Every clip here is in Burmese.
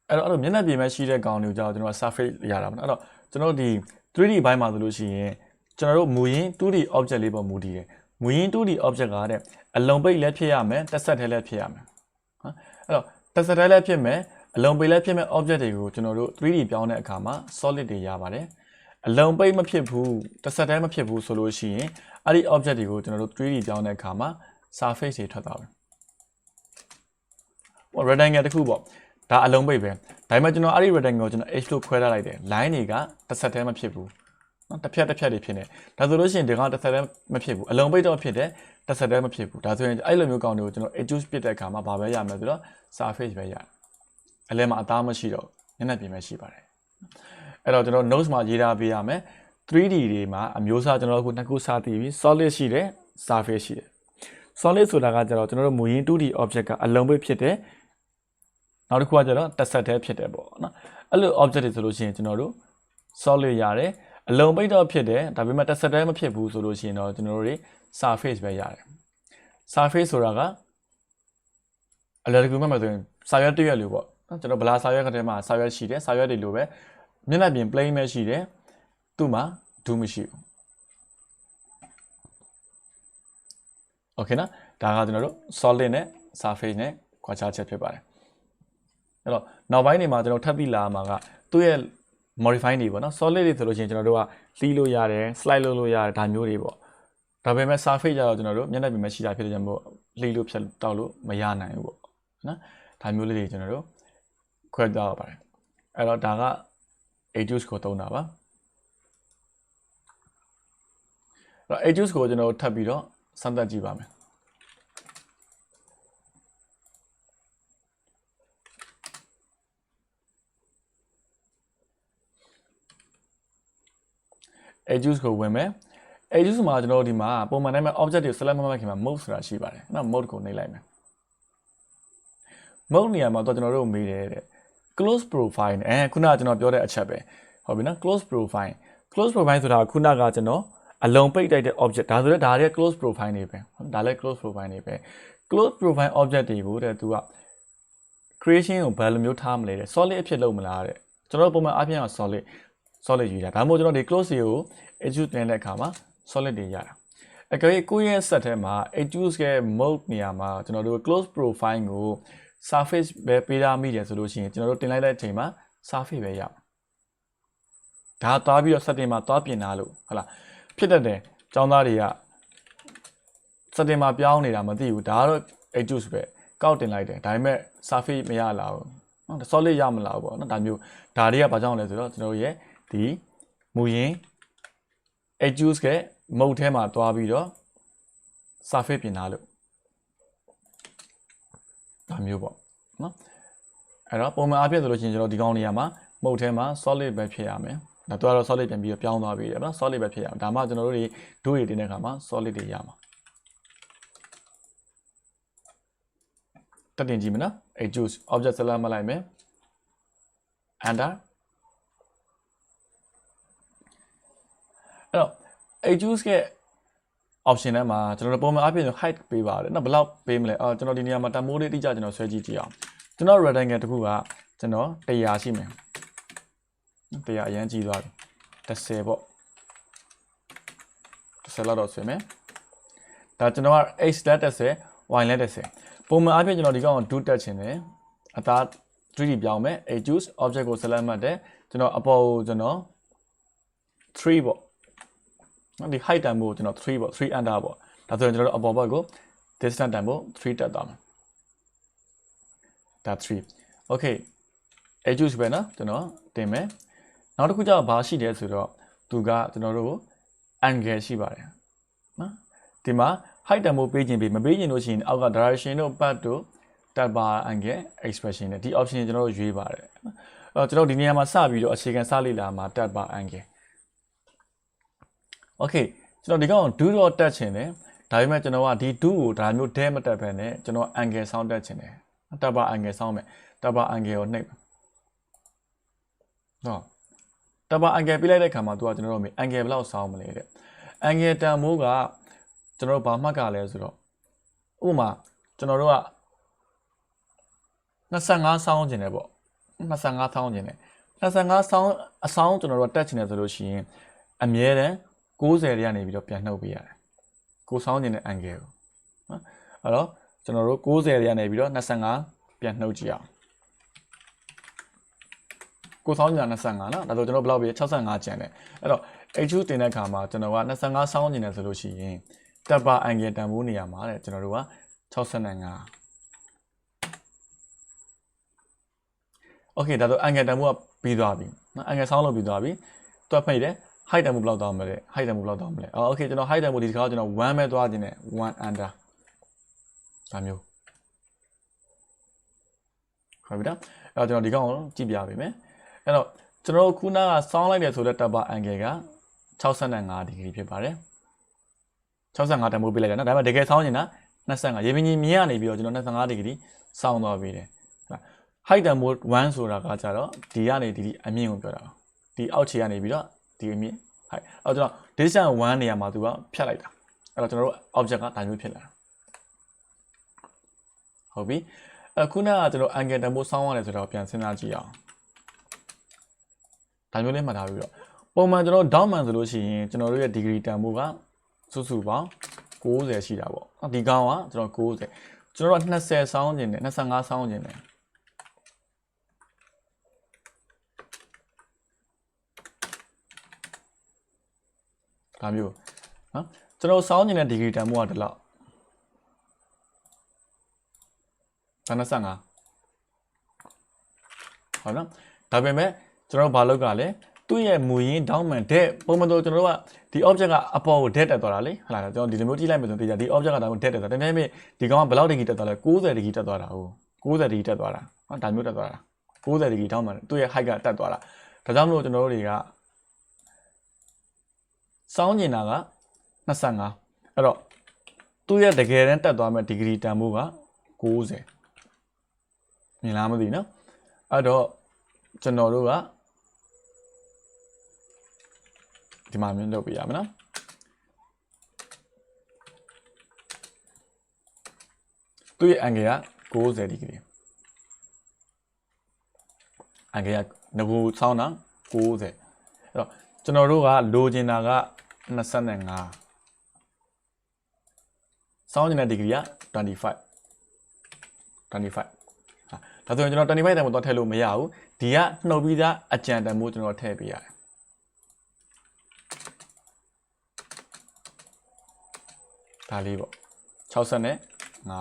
အဲ့တော့မျက်နှာပြင်မဲ့ရှိတဲ့ကောင်တွေကိုကျွန်တော် surface ရတာပေါ့နော်အဲ့တော့ကျွန်တော်ဒီ 3D ဘိုင်းမှာဆိုလို့ရှိရင်ကျွန်တော်တို့မူရင်း 2D object လေးပေါ်မူတည်တယ်မူရင်း 2D object ကတဲ့အလုံးပိတ်လည်းဖြစ်ရမယ်တက်ဆက်ထဲလည်းဖြစ်ရမယ်နော်အဲ့တော့တက်ဆက်ထဲလည်းဖြစ်မယ်အလုံးပိတ်လည်းဖြစ်မဲ့ object တွေကိုကျွန်တော်တို့ 3D ပြောင်းတဲ့အခါမှာ solid တွေရပါတယ်အလုံးပိတ်မဖြစ်ဘူးတက်ဆက်ထဲမဖြစ်ဘူးဆိုလို့ရှိရင်အဲ့ဒီ object တွေကိုကျွန်တော်တို့ 3D ပြောင်းတဲ့အခါမှာ surface တွေထွက်သွားတယ်rectangle တစ်ခုပေါ့ဒါအလုံးပိတ်ပဲဒါပေမဲ့ကျွန်တော်အဲ့ဒီ rectangle ကိုကျွန်တော် h လို့ခွဲထားလိုက်တယ် line တွေကတစ်ဆက်တည်းမဖြစ်ဘူးနော်တစ်ဖြတ်တွေဖြစ်နေဒါဆိုလို့ရှိရင်ဒီကောင်တစ်ဆက်တည်းမဖြစ်ဘူးအလုံးပိတ်တော့ဖြစ်တယ်တစ်ဆက်တည်းမဖြစ်ဘူးဒါဆိုရင်အဲ့လိုမျိုးကောင်တွေကိုကျွန်တော် adjust ပြတဲ့အခါမှာဘာပဲရမယ်ဆိုတော့ surface ပဲရတယ်အလဲမှာအသားမရှိတော့မျက်နှာပြင်ပဲရှိပါတယ်အဲ့တော့ကျွန်တော် notes မှာရေးထားပေးရမယ် 3D တွေမှာအမျိုးအစားကျွန်တော်အခုနှစ်ခုစသိပြီ solid ရှိတယ် surface ရှိတယ် solid ဆိုတာကကျတော့ကျွန်တော်တို့မူရင်း 2D object ကအလုံးပိတ်ဖြစ်တယ်နောက်တစ်ခုကကျတော့တက်ဆက်တည်းဖြစ်တယ်ပေါ့နော်အဲ့လို object တွေဆိုလို့ရှိရင်ကျွန်တော်တို့ solid ရတယ်အလုံးပိတ်တော့ဖြစ်တယ်ဒါပေမဲ့တက်ဆက်တည်းမဖြစ်ဘူးဆိုလို့ရှိရင်တော့ကျွန်တော်တို့တွေ surface ပဲရတယ် surface ဆိုတာကအလွယ်တကူမှတ်မယ်ဆိုရင်စာရွက်တစ်ရွက်လိုပေါ့နော်ကျွန်တော်ဗလာစာရွက်ကတည်းကစာရွက်ရှိတယ်စာရွက်တွေလိုပဲမျက်နှာပြင် plain ပဲရှိတယ်သူ့မှာဒူးမရှိဘူးโอเคနော်ဒါကကျွန်တော်တို့ solid နဲ့ surface နဲ့ခွဲခြားချက်ဖြစ်ပါတယ်အဲ့တော့နောက်ပိုင်းနေမှာကျွန်တော်ထပ်ပြီးလာမှာကသူ့ရဲ့ modify တွေပေါ့နော် solid တွေဆိုလို့ရှိရင်ကျွန်တော်တို့ကလှီးလို့ရတယ် slide လုပ်လို့ရတယ်ဒါမျိုးတွေပေါ့ဒါပေမဲ့ surface ကျတော့ကျွန်တော်တို့မျက်နှာပြင်မှာရှိတာဖြစ်တဲ့ကြောင့်မို့လှီးလို့ဖြတ်တောက်လို့မရနိုင်ဘူးပေါ့နော်ဒါမျိုးလေးတွေကျွန်တော်တို့ခွဲထားရပါတယ်အဲ့တော့ဒါက adjust ကိုသုံးတာပါအဲ့တော့ adjust ကိုကျွန်တော်ထပ်ပြီးတော့စမ်းသပ်ကြည့်ပါမယ်adjust ကိုဝင်မယ် adjust မှာကျွန်တော်ဒီမှာပုံမှန်တိုင်းမှာ object တွေ select မမှတ်ခင်မှာ mode ဆိုတာရှိပါတယ်နော် mode ကိုနှိပ်လိုက်မယ် mode နေရာမှာတော့ကျွန်တော်တို့မေးတယ်တဲ့ close profile ခုနကကျွန်တော်ပြောတဲ့အချက်ပဲဟုတ်ပြီနော် close profile ဆိုတာခုနကကျွန်တော်အလုံးပိတ်တိုက်တဲ့ object ဒါဆိုတော့ဒါတွေက close profile တွေပဲဒါလည်း close profile တွေပဲ close profile object တွေကိုတဲ့သူက creation ကိုဘယ်လိုမျိုးထားမလဲတဲ့ solid အဖြစ်လုပ်မလားတဲ့ကျွန်တော်ပုံမှန်အပြင်က solid ယူတာဒါမှမဟုတ်ကျွန်တော်ဒီ close တွေကို adjust တင်တဲ့အခါမှာ solid တွေရတာအကြိမ်ကိုယ့်ရဲ့ set ထဲမှာ adjust ရဲ့ mode နေရာမှာကျွန်တော်တို့ close profile ကို surface ပဲပေးထားမိတယ်ဆိုလို့ရှိရင်ကျွန်တော်တို့တင်လိုက်တဲ့အချိန်မှာ surface ပဲရမှာဒါသွားပြီးတော့ setting မှာသွားပြင်တာလို့ဟုတ်လားဖြစ်တတ်တယ်ကျောင်းသားတွေက setting မှာပြောင်းနေတာမသိဘူးဒါကတော့ adjust ပဲကောက်တင်လိုက်တယ်ဒါပေမဲ့ surface မရလာဘူးနော် solid ရမလာဘူးပေါ့နော်ဒါမျိုးဒါတွေကဘာကြောင့်လဲဆိုတော့ကျွန်တော်တို့ရဲ့ဒီမူရင်း adjust ရဲ့ mode ထဲမှာသွားပြီးတော့ surface ပြင်ထားလို့ဒါမျိုးပေါ့နော်အဲ့တော့ပုံမှန်အဖြစ်ဆိုလို့ရှိရင်ကျွန်တော်ဒီကောင်နေရာမှာ mode ထဲမှာ solid ပဲဖြစ်ရမယ်ဒါတော့ solid ပြန်ပြီးတော့ပြောင်းသွားပြီတယ်နော် solid ပဲဖြစ်ရအောင်ဒါမှကျွန်တော်တို့တွေဒုတွေတင်တဲ့အခါမှာ solid တွေရမှာတက်တင်ကြည့်မယ်နော် adjust object select မှတ်လိုက်မယ် enter အဲ့တော့ adjust ရဲ့ option ထဲမှာကျွန်တော်တို့ပုံမှန်အပြင် height ပေးပါတယ်နော်ဘယ်လောက်ပေးမလဲကျွန်တော်ဒီနေရာမှာတမိုးလေးတိကျကျွန်တော်ဆွဲကြည့်ကြည့်အောင်ကျွန်တော် rectangle တစ်ခုကကျွန်တော်100ရှိမယ်100အရင်ကြည့်သွားပြီ10ပေါ့10လောက်တော့ဆွဲမယ်ဒါကျွန်တော်က x လက်10 y လက်10ပုံမှန်အပြင်ကျွန်တော်ဒီကောင်ကို do တက်ချင်တယ်အသား 3D ပြောင်းမယ် adjust object ကို select မှတ်တယ်ကျွန်တော်အပေါ်ကိုကျွန်တော်3ပေါ့ဒီ height တန်ဖို့ကျွန်တော်3ပေါ့3 under ပေါ့ဒါဆိုရင်ကျွန်တော်တို့အပေါ်ဘက်ကို distance တန်ဖို့3တက်သွားမယ်ဒါ3 okay adjust ပဲနော်ကျွန်တော်တင်မယ်နောက်တစ်ခုကျတော့ဘာရှိတယ်ဆိုတော့သူကကျွန်တော်တို့ angle ရှိပါတယ်နော်ဒီမှာ height တန်ဖို့ပေးခြင်းပေးမပေးခြင်းလို့ရှိရင်အောက်က direction တို့ path တို့ tab bar angle expression နဲ့ဒီ option ကျွန်တော်တို့ရွေးပါတယ်ကျွန်တော်ဒီနေရာမှာစပြီးတော့အခြေခံစလေ့လာမှာ tab bar angle okay ကျွန်တော်ဒီကောင် do တော့တက်ချင်တယ်ဒါပေမဲ့ကျွန်တော်ကဒီ do ကိုဒါမျိုးဒဲမတက်ဘဲနဲ့ကျွန်တော် angle ဆောင်းတက်ချင်တယ် tab bar angle ဆောင်းမယ် tab bar angle ကိုနှိပ်နော် tab bar angle ပြလိုက်တဲ့အခါမှာသူကကျွန်တော်တို့မေး angle ဘယ်လောက်ဆောင်းမလဲတဲ့ angle တန်မိုးကကျွန်တော်တို့ဘာမှတ်ကလဲဆိုတော့ဥပမာကျွန်တော်တို့က25ဆောင်းကျင်တယ်ပေါ့ 25ဆောင်းကျင်တယ်25ဆောင်းအဆောင်းကျွန်တော်တို့တက်ချင်တယ်ဆိုလို့ရှိရင်အမြဲတမ်း60တွေကနေပြီးတော့ပြန်နှုတ်ပေးရတယ်ကိုဆောင်းကျင်တဲ့ angle ကိုနော်အဲ့တော့ကျွန်တော်တို့60တွေကနေပြီးတော့25ပြန်နှုတ်ကြည့်အောင်ကိုဆောင်းကျင်25နော်ဒါဆိုကျွန်တော်ဘယ်လောက်ပဲ65ကျန်တယ်အဲ့တော့ H2 တင်တဲ့အခါမှာကျွန်တော်က25ဆောင်းကျင်တယ်ဆိုလို့ရှိရင်တပ်ပါ angle တန်ဖိုးနေရာမှာတဲ့ကျွန်တော်တို့က65 Okay ဒါဆို angle တန်ဖိုးကပြီးသွားပြီနော် angle ဆောင်းလို့ပြီးသွားပြီတွက်ဖိတ်တယ် height တန်ဖိုးဘယ်လောက်တောင်းမလဲ height တန်ဖိုးဘယ်လောက်တောင်းမလဲOkay ကျွန်တော် height တန်ဖိုးဒီတစ်ခါကျွန်တော်1ပဲသွားခြင်းနဲ့1 under ဒါမျိုးဟုတ်ပြီနော်အဲ့တော့ကျွန်တော်ဒီကောင်ကိုကြည့်ပြပေးမယ်အဲ့တော့ကျွန်တော်ခုနကဆောင်းလိုက်တယ်ဆိုတဲ့တပ်ပါ angle က65 degree ဖြစ်ပါတယ်65တန်ဖိုးပေးလိုက်တယ်နော်ဒါပေမဲ့တကယ်ဆောင်းနေတာ25ရေပြင်ကြီးမြင်ရနေပြီးတော့ကျွန်တော်25 degree ဆောင်းသွားပြီတယ်ဟုတ် height တန်ဖိုး1ဆိုတာကကြတော့ဒီကနေဒီအမြင့်ကိုပြောတာဒီအောက်ခြေကနေပြီးတော့ဒီအမြင့် height အဲ့တော့ကျွန်တော် distance 1နေရာမှာသူကဖြတ်လိုက်တာအဲ့တော့ကျွန်တော်တို့ object ကဒါမျိုးဖြစ်လာတာဟုတ်ပြီခုနကကျွန်တော် angle တန်ဖိုးဆောင်းရတယ်ဆိုတော့ပြန်စဉ်းစားကြည့်အောင်ဒါမျိုးလေးမှတ်ထားပြီးတော့ပုံမှန်ကျွန်တော် down man ဆိုလို့ရှိရင်ကျွန်တော်တို့ရဲ့ degree တန်ဖိုးကစုစုပေါင်း60ရှိတာပေါ့ဒီကောင်ကကျွန်တော်60ကျွန်တော်တို့20ဆောင်းခြင်းနဲ့25ဆောင်းခြင်းနဲ့ဒါမျိုးနော်ကျွန်တော်ဆောင်းခြင်းနဲ့ degree တန်ဖိုးကဒီလောက်25ဟုတ်နော်ဒါပေမဲ့ကျွန်တော်ဘာလုပ်ကလဲသူ့ရဲ့မူရင်း down man တဲ့ပုံမှန်တော့ကျွန်တော်တို့ကဒီ object ကအပေါ်ကို dead တက်သွားတာလေဟုတ်လားကျွန်တော်ဒီလိုမျိုးကြည့်လိုက်မယ်ဆိုရင်ဒီ object ကဒါမျိုး dead တက်သွားတယ်ဒါပေမဲ့ဒီကောင်ကဘယ်လောက် degree တက်သွားလဲ60 degree တက်သွားတာဟုတ်60 degree တက်သွားတာနော်ဒါမျိုးတက်သွားတာ60 degree down man သူ့ရဲ့ height ကတက်သွားတာဒါကြောင့်မလို့ကျွန်တော်တို့တွေကစောင်းနေတာက25အဲ့တော့သူ့ရဲ့တကယ်တမ်းတက်သွားမဲ့ degree တန်ဖိုးက60မြင်လားမသိနော်အဲ့တော့ကျွန်တော်တို့ကဒီမှာမျိုးလုပ်ပြရမယ်နော်သူ့ရဲ့ angle က60 degree angle ကငကူဆောင်းတာ60အဲ့တော့ကျွန်တော်တို့ကလိုချင်တာက25ဆောင်းနေတဲ့ degree က25ဒါဆိုရင်ကျွန်တော်25တန်ဖိုးတော့ထည့်လို့မရဘူးဒီကနှုတ်ပြီးသားအကြံတန်ဖိုးကျွန်တော်ထည့်ပေးရတယ်ဒါလေးပေါ့65နော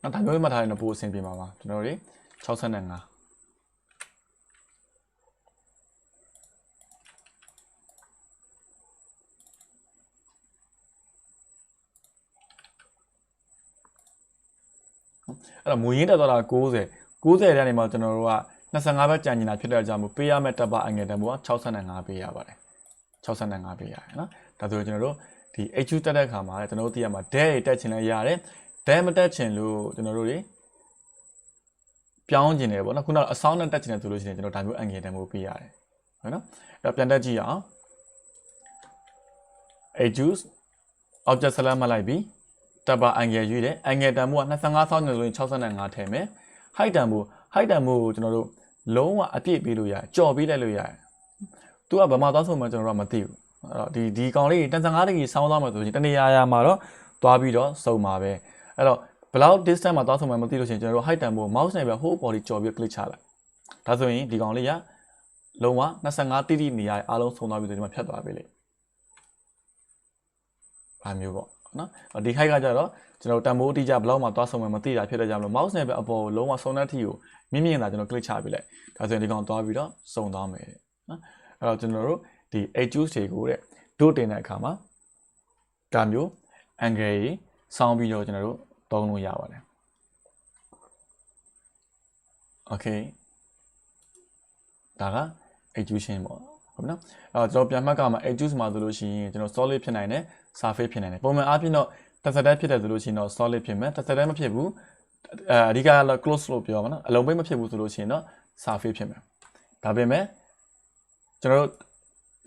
က်ဒါမျိုးမှထားရင်တော့ပိုအဆင်ပြေမှာပါကျွန်တော်တို့65အဲ့တော့မူရင်းတက်သွားတာ60တဲ့နေမှာကျွန်တော်တို့က25ပဲကြံနေတာဖြစ်တဲ့ကြောင့်မို့ပေးရမယ့်တပ်ပါ angle တန်ဖိုးက65ပေးရပါတယ်65ပေးရတယ်နော်ဒါဆိုကျွန်တော်တို့ဒီ H2 တက်တဲ့အခါမှာကျွန်တော်တို့သိရမှာ dead တက်ချင်လဲရတယ် dead မတက်ချင်လို့ကျွန်တော်တို့တွေပြောင်းချင်တယ်ပေါ့နော်ခုနကအဆောင်းနဲ့တက်ချင်တယ်ဆိုလို့ရှိရင်ကျွန်တော်ဒါမျိုး angle တန်ဖိုးပေးရတယ်ဟုတ်နော်အဲ့တော့ပြန်တက်ကြည့်အောင် H2 object select မှလိုက်ပြီးတပ်ပါ angle ရွေးတယ် angle တန်ဖိုးက25ဆောင်းနေဆိုရင်65ထည့်မယ် height တန်ဖိုးကိုကျွန်တော်တို့လုံးဝအပြည့်ပေးလို့ရတယ်ကြော်ပေးလိုက်လို့ရတယ်သူကဘာမှသွားဆုံးမှကျွန်တော်တို့ကမသိဘူးအဲ့တော့ဒီကောင်လေး25 degree ဆောင်းသွားမှဆိုရင်တနေရာမှာတော့သွားပြီးတော့စုံပါပဲအဲ့တော့ဘယ်လောက် distance မှာသွားဆုံးမှမသိလို့ရှိရင်ကျွန်တော်တို့ height တန်ဖိုး mouse နဲ့ပဲ whole body ကြော်ပြီး click ချလိုက်ဒါဆိုရင်ဒီကောင်လေးကလုံးဝ25 တိတိနေရာအားလုံးစုံသွားပြီဆိုဒီမှာဖြတ်သွားပြီလေဘာမျိုးပေါ့နော်ဒီ height ကကြတော့ကျွန်တော်တန်ဖိုးအတိအကျဘယ်လောက်မှသွားဆုံးမှမသိတာဖြစ်တဲ့ကြောင့်မလို့ mouse နဲ့ပဲအပေါ်ကိုလုံးဝစုံတဲ့အထိကိုမြင့်တာကျွန်တော် click ချပေးလိုက်ဒါဆိုရင်ဒီကောင်သွားပြီးတော့စုံသွားမယ်နော်အဲ့တော့ကျွန်တော်တို့ဒီ H2 တွေကိုတဲ့တို့တင်တဲ့အခါမှာဒါမျိုး angle ကြီးစောင်းပြီးတော့ကျွန်တော်တို့သုံးလို့ရပါတယ် okay ဒါက H2 ရှင်းပေါ့ဟုတ်နော်အဲ့တော့ကျွန်တော်ပြန်မှတ်ကမှာ H2 မှာဆိုလို့ရှိရင်ကျွန်တော် solid ဖြစ်နိုင်တယ် surface ဖြစ်နိုင်တယ်ပုံမှန်အားဖြင့်တော့တစ်စက်တည်းဖြစ်တယ်ဆိုလို့ရှိရင်တော့ solid ဖြစ်မယ်တစ်စက်တည်းမဖြစ်ဘူးအဓိကတော့ close လို့ပြောမှာနော်အလုံးပိတ်မဖြစ်ဘူးဆိုလို့ရှိရင်တော့ surface ဖြစ်မယ်ဒါပေမဲ့ကျွန်တော်တို့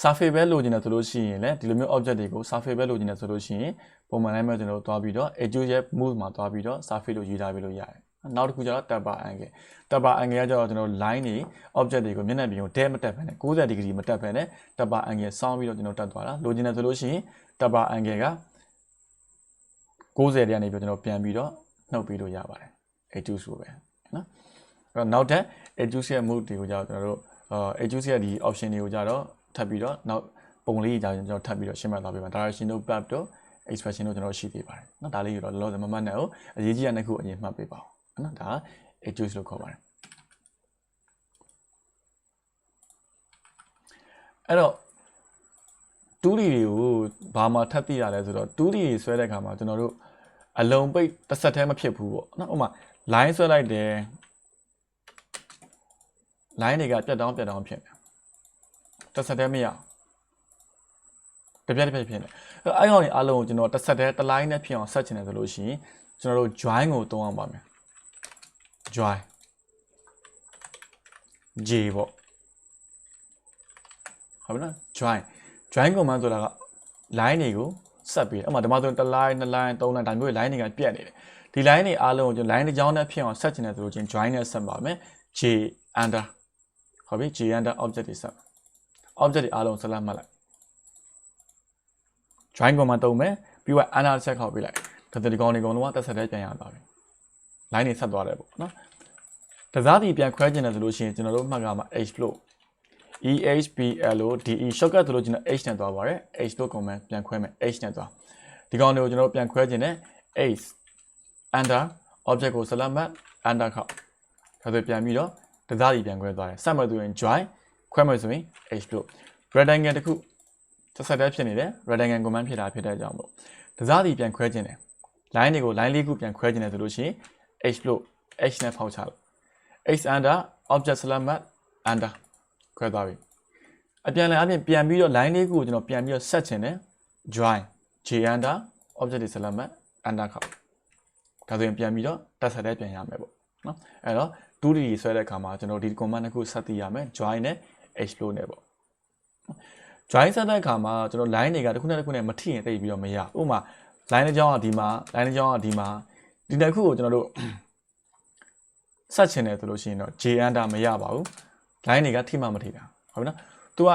surface ပဲလိုချင်တယ်ဆိုလို့ရှိရင်လည်းဒီလိုမျိုး object တွေကို surface ပဲလိုချင်တယ်ဆိုလို့ရှိရင်ပုံမှန်တိုင်းပဲကျွန်တော်တို့တွားပြီးတော့ edge ရဲ့ move မှာတွားပြီးတော့ surface လို့ရေးထားပြီးလို့ရတယ်နောက်တစ်ခုကျတော့ taper angle ကကျတော့ကျွန်တော်တို့ line တွေ object တွေကိုမျက်နှာပြင်ကိုတဲမတက်ဘဲနဲ့90 degree မတက်ဘဲနဲ့ taper angle စောင်းပြီးတော့ကျွန်တော်တက်သွားတာလိုချင်တယ်ဆိုလို့ရှိရင် taper angle က90တည်းကနေပြီးတော့ကျွန်တော်ပြန်ပြီးတော့နှုတ်ပြီးလို့ရပါတယ် edge ဆိုပဲနော်အဲ့တော့နောက်ထပ် edge ရဲ့ move တွေကိုကျတော့ကျွန်တော်တို့edge ရဲ့ဒီ option တွေကိုကျတော့ထပ်ပြီးတော့နောက်ပုံလေးကြာကျွန်တော်ထပ်ပြီးတော့ရှင်းပြသွားပေးပါ direction တို့ path တို့ expression တို့ကျွန်တော်ရှိသေးပါတယ်เนาะဒါလေးကိုတော့လောလောဆယ်မမှတ်နဲ့ဟုတ်အရေးကြီးတဲ့နှစ်ခုအရင်မှတ်ပေးပါဦးเนาะဒါ edge လို့ခေါ်ပါတယ်အဲ့တော့ 2D တွေကိုဘာမှထပ်သိရလဲဆိုတော့ 2D တွေဆွဲတဲ့အခါမှာကျွန်တော်တို့အလုံးပိတ်တစ်ဆက်တည်းမဖြစ်ဘူးပေါ့เนาะဥပမာ line ဆွဲလိုက်တယ် line တွေကပြတ်တောင်းဖြစ်နေတစ်ဆက်တည်းမရတပြက်ဖြစ်နေအဲ့ကောင်တွေအားလုံးကိုကျွန်တော်တစ်ဆက်တည်းတစ် line နဲ့ဖြစ်အောင်ဆက်ချင်တယ်ဆိုလို့ရှိရင်ကျွန်တော်တို့ join ကိုသုံးအောင်ပါမယ် join J ပေါ့ဟုတ်ပြီနော် join command ဆိုတာက line တွေကိုဆက်ပြီးအဲ့မှာဒီမှာဆိုတစ် line 2 line 3 line ဒါမျိုး line တွေကပြတ်နေတယ်ဒီ line တွေအားလုံးကိုကျွန်တော် line တစ်ကြောင်းနဲ့ဖြစ်အောင်ဆက်ချင်တယ်ဆိုလို့ချင်း join နဲ့ဆက်ပါမယ် J under ဟုတ်ပြီ J under object တွေဆက် object တွေအားလုံးဆက်လက်မှတ်လိုက် join command သုံးမယ်ပြီးတော့ under ချက်ခောက်ပေးလိုက်ဒါဆိုဒီကောင်တွေအကုန်လုံးကတက်ဆက်တဲ့ပြန်ရသွားပြီ line တွေဆက်သွားတယ်ပေါ့နော်တစားစီပြန်ခွဲကျင်တယ်ဆိုလို့ရှိရင်ကျွန်တော်တို့မှတ်ကမှာ h လို့ EHPLODE shortcut ဆိုလို့ကျွန်တော် h နဲ့သွားပါတယ် h လို့ command ပြန်ခွဲမယ် h နဲ့သွားဒီကောင်တွေကိုကျွန်တော်ပြန်ခွဲကျင်တယ် h under object ကို select မှတ် under ခောက်ဒါဆိုပြန်ပြီးတော့တစားစီပြန်ခွဲသွားတယ်ဆက်မှတ်သူရင် join ခွဲမယ်ဆိုရင် h လို့ rectangle တခုဆက်တဲ့ဖြစ်နေတယ် rectangle command ဖြစ်တာဖြစ်တဲ့အကြောင်းမို့တစားစီပြန်ခွဲကျင်တယ် line တွေကို line လေးခုပြန်ခွဲကျင်တယ်ဆိုလို့ရှိရင် h လို့ h နဲ့ဖောက်ချလိုက် h under object select မှတ် under ခွဲသွားပြီအပြန်လည်းအပြင်ပြန်ပြီးတော့ line လေးခုကိုကျွန်တော်ပြန်ပြီးတော့ဆက်ချင်တယ် join j under object တွေ select မှတ် under ခောက်ဒါဆိုရင်ပြန်ပြီးတော့တက်ဆက်တဲ့ပြန်ရမယ်ပေါ့နော်အဲ့တော့ 2D ဆွဲတဲ့အခါမှာကျွန်တော်ဒီ command တစ်ခုဆက်သိရမယ် join နဲ့ h လို့နဲ့ပေါ့ join ဆက်တဲ့အခါမှာကျွန်တော် line တွေကတစ်ခုနဲ့တစ်ခုနဲ့မထိရင်တိတ်ပြီးတော့မရဥပမာ line တစ်ကြောင်းကဒီမှာ line တစ်ကြောင်းကဒီမှာဒီတစ်ခုကိုကျွန်တော်တို့ဆက်ချင်တယ်ဆိုလို့ရှိရင်တော့ j under မရပါဘူး line တွေကထိမှမထိတာဟုတ်ပြီနော်။ तू က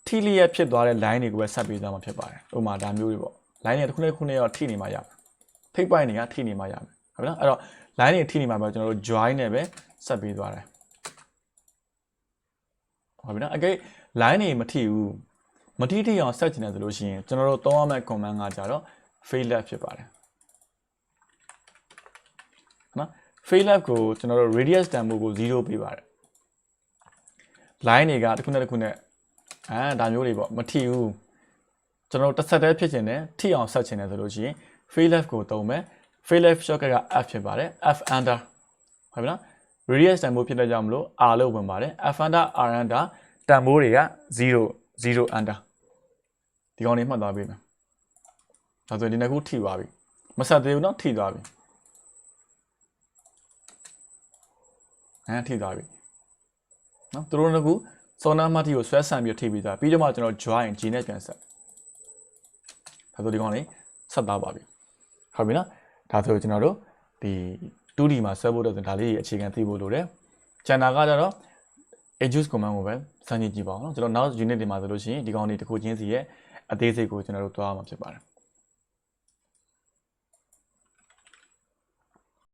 ထိလျက်ဖြစ်သွားတဲ့ line တွေကိုပဲဆက်ပေးသွားမှာဖြစ်ပါတယ်။ဥပမာဒါမျိုးတွေပေါ့။ line တွေတစ်ခုနဲ့တစ်ခုနဲ့ရောထိနေမှရမယ်။ထိပ်ပိုင်းတွေကထိနေမှရမယ်။ဟုတ်ပြီနော်။အဲ့တော့ line တွေထိနေမှပဲကျွန်တော်တို့ join နဲ့ပဲဆက်ပေးသွားတယ်။ဟုတ်ပြီနော်။အကဲ line တွေမထိဘူး။မထိအောင်ဆက်ချင်တယ်ဆိုလို့ရှိရင်ကျွန်တော်တို့သုံးရမယ့် command ကကြတော့ fail left ဖြစ်ပါတယ်။နော် fail left ကိုကျွန်တော်တို့ radius တန်ဖိုးကို0ပေးပါတယ်။ line တွေကတစ်ခုနဲ့တစ်ခုနဲ့ဒါမျိုးတွေပေါ့မထိဘူးကျွန်တော်တို့တစ်ဆက်တည်းဖြစ်ချင်တယ်ထိအောင်ဆက်ချင်တယ်ဆိုလို့ရှိရင် fail left ကိုသုံးမယ် fail left shortcut က f ဖြစ်ပါတယ် f under ဟုတ်ပြီနော် radius တန်ဖိုးဖြစ်တဲ့ကြောင့်မလို့ r လို့ဝင်ပါတယ် f under r under တန်ဖိုးတွေက0 under ဒီကောင်တွေမှတ်သွားပေးမယ်ဒါဆိုရင်ဒီနှစ်ခုထိသွားပြီမဆက်သေးဘူးနော်ထိသွားပြီထိသွားပြီနော်သူတို့ကစောနာမတီကိုဆွဲဆန်ပြီးထိပြီးသားပြီးတော့မှကျွန်တော် join G နဲ့ပြန်ဆက်ဒါဆိုဒီကောင်လေးဆက်သွားပါပြီဟုတ်ပြီနော်ဒါဆိုကျွန်တော်တို့ဒီ 2D မှာဆွဲဖို့တော့ဒါလေးအခြေခံသိဖို့လိုတယ်ကျန်တာကကြတော့ edge command ကိုပဲစမ်းကြည့်ပါအောင်နော်ကျွန်တော်နောက် unit တွေမှာဆိုလို့ရှိရင်ဒီကောင်လေးတစ်ခုချင်းစီရဲ့အသေးစိတ်ကိုကျွန်တော်တို့သွားမှာဖြစ်ပါတယ်